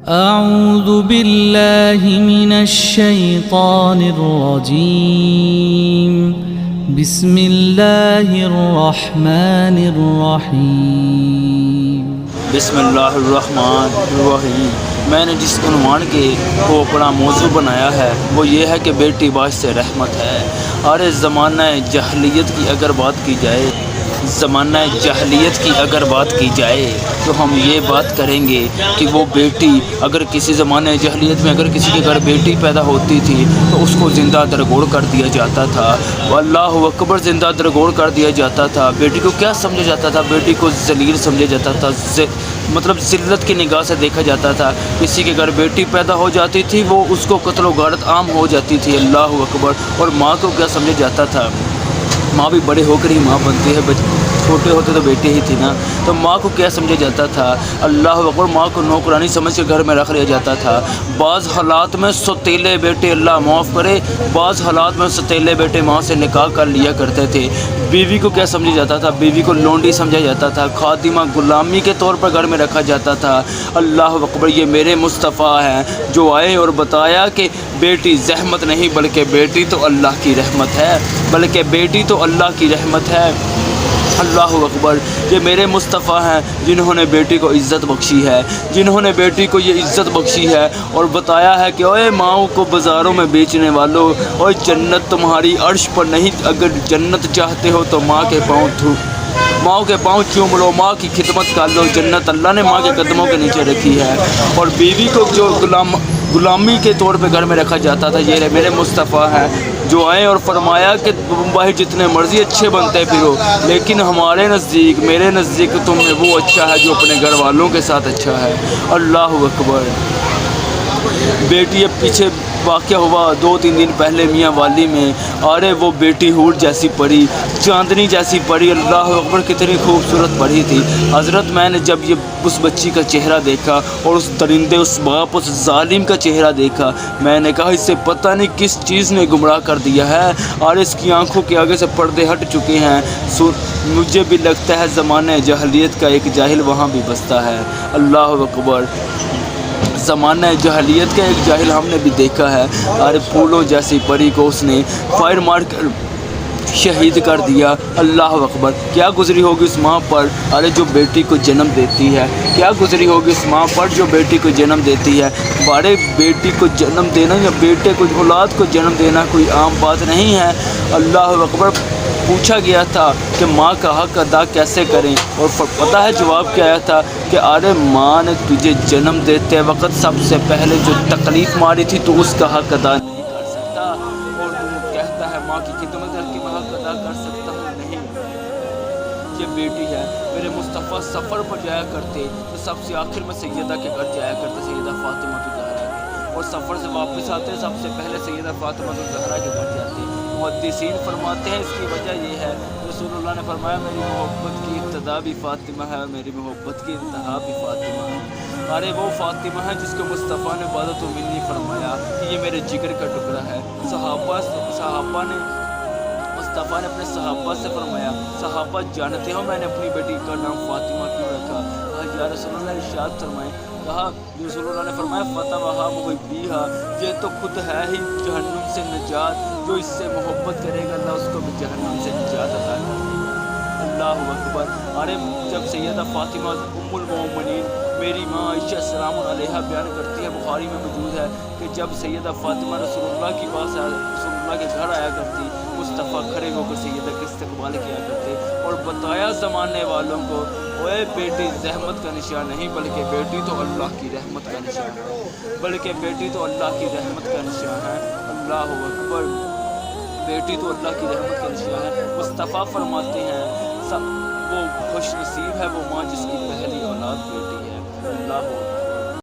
أعوذ بالله من الشيطان الرجيم بسم الله الرحمن الرحيم بسم اللہ الرحمن الرحیم۔ میں نے جس عنوان کو اپنا موضوع بنایا ہے وہ یہ ہے کہ بیٹی باعث رحمت ہے۔ اور زمانہ جاہلیت کی اگر بات کی جائے تو ہم یہ بات کریں گے کہ وہ بیٹی اگر کسی زمانہ جاہلیت میں اگر کسی کے گھر بیٹی پیدا ہوتی تھی تو اس کو زندہ درگور کر دیا جاتا تھا۔ اللہ اکبر، زندہ درگور کر دیا جاتا تھا۔ بیٹی کو کیا سمجھا جاتا تھا؟ بیٹی کو ذلیل سمجھا جاتا تھا، مطلب ذلت کی نگاہ سے دیکھا جاتا تھا۔ کسی کے گھر بیٹی پیدا ہو جاتی تھی وہ اس کو قتل و غارت عام ہو جاتی تھی۔ اللہ اکبر۔ اور ماں کو کیا سمجھا جاتا تھا؟ ماں بھی بڑے ہو کر ہی ماں بنتی ہے، چھوٹے ہوتے تو بیٹی ہی تھی نا۔ تو ماں کو کیا سمجھا جاتا تھا؟ اللہ اکبر۔ ماں کو نوکرانی سمجھ کے گھر میں رکھ لیا جاتا تھا۔ بعض حالات میں ستیلے بیٹے، اللہ معاف کرے، بعض حالات میں ستیلے بیٹے ماں سے نکاح کر لیا کرتے تھے۔ بیوی کو کیا سمجھا جاتا تھا؟ بیوی کو لونڈی سمجھا جاتا تھا، خادمہ، غلامی کے طور پر گھر میں رکھا جاتا تھا۔ اللہ اکبر۔ یہ میرے مصطفیٰ ہیں جو آئے اور بتایا کہ بیٹی زحمت نہیں بلکہ بیٹی تو اللہ کی رحمت ہے، اللہ اکبر۔ یہ میرے مصطفیٰ ہیں جنہوں نے بیٹی کو عزت بخشی ہے، جنہوں نے بیٹی کو یہ عزت بخشی ہے اور بتایا ہے کہ اوے ماؤں کو بازاروں میں بیچنے والوں، اوے جنت تمہاری عرش پر نہیں، اگر جنت چاہتے ہو تو ماں کے پاؤں چوم لو، ماں کی خدمت کر لو، جنت اللہ نے ماں کے قدموں کے نیچے رکھی ہے۔ اور بیوی کو جو غلامی کے طور پہ گھر میں رکھا جاتا تھا، یہ میرے مصطفیٰ ہیں جو آئے اور فرمایا کہ باہر جتنے مرضی اچھے بنتے پھرو، لیکن میرے نزدیک تم میں وہ اچھا ہے جو اپنے گھر والوں کے ساتھ اچھا ہے۔ اللہ اکبر۔ بیٹی اب پیچھے واقعہ ہوا 2-3 دن پہلے میاں والی میں، ارے وہ بیٹی ہور جیسی پری، چاندنی جیسی پری، اللہ اکبر، کتنی خوبصورت پری تھی حضرت۔ میں نے جب یہ اس بچی کا چہرہ دیکھا اور اس درندے، اس باپ، اس ظالم کا چہرہ دیکھا، میں نے کہا اس سے پتہ نہیں کس چیز نے گمراہ کر دیا ہے، اور اس کی آنکھوں کے آگے سے پردے ہٹ چکے ہیں۔ مجھے بھی لگتا ہے زمانہ جاہلیت کا ایک جاہل وہاں بھی بستا ہے۔ اللہ اکبر۔ زمانہ جاہلیت کا ایک جاہل ہم نے بھی دیکھا ہے، اور پھولوں جیسی پری کو اس نے فائر مار کر شہید کر دیا۔ اللہ اکبر۔ کیا گزری ہوگی اس ماں پر، ارے جو بیٹی کو جنم دیتی ہے، کیا گزری ہوگی اس ماں پر جو بیٹی کو جنم دیتی ہے۔ بارے بیٹی کو جنم دینا یا بیٹے کو، اولاد کو جنم دینا کوئی عام بات نہیں ہے۔ اللہ اکبر۔ پوچھا گیا تھا کہ ماں کا حق ادا کیسے کریں، اور پتہ ہے جواب کیا آیا تھا کہ ارے ماں نے تجھے جنم دیتے وقت سب سے پہلے جو تکلیف ماری تھی تو اس کا حق ادا نہیں کر سکتا، اور تو کہتا ہے ماں کی خدمت کر کے میں حق ادا کر سکتا ہوں، نہیں۔ یہ بیٹی ہے۔ میرے مصطفیٰ سفر پر جایا کرتے تو سب سے آخر میں سیدہ کے گھر جایا کرتے، سیدہ فاطمہ الزہرا کے، اور سفر سے واپس آتے سب سے پہلے سیدہ فاطمہ الزہرا کے گھر جاتے۔ محدثین فرماتے ہیں اس کی وجہ یہ ہے، رسول اللہ نے فرمایا میری محبت کی ابتدا بھی فاطمہ ہے اور میری محبت کی انتہا بھی فاطمہ ہے۔ ارے وہ فاطمہ ہے جس کو مصطفیٰ نے عبادت و منی فرمایا کہ یہ میرے جگر کا ٹکڑا ہے۔ مصطفیٰ نے اپنے صحابہ سے فرمایا، صحابہ جانتے ہو میں نے اپنی بیٹی کا نام فاطمہ کیوں رکھا؟ یا رسول اللہ ارشاد فرمائے، کہا رسول اللہ نے فرمایا فتوہا محبیہا، یہ تو خود ہے ہی جہنم سے نجات، جو اس سے محبت کرے گا اللہ اس کو بھی جہنم سے نجات عطا کرے گا۔ اللہ اکبر۔ ارے جب سیدہ فاطمہ ام المومنین میری ماں عائشہ السلام علیہا بیان کرتی ہے، بخاری میں موجود ہے کہ جب سیدہ فاطمہ رسول اللہ کے پاس رسول اللہ کے گھر آیا کرتی، مصطفیٰ کھڑے ہو کر سیدہ کے استقبال کیا کرتے اور بتایا زمانے والوں کو، اوے بیٹی زحمت کا نشان نہیں بلکہ بیٹی تو اللہ کی رحمت کا نشان ہے، اللہ اکبر۔ بیٹی تو اللہ کی رحمت کا نشان ہے۔ مصطفیٰ فرماتے ہیں وہ خوش نصیب ہے وہ ماں جس کی پہلی اولاد بیٹی ہے۔ اللہ اکبر۔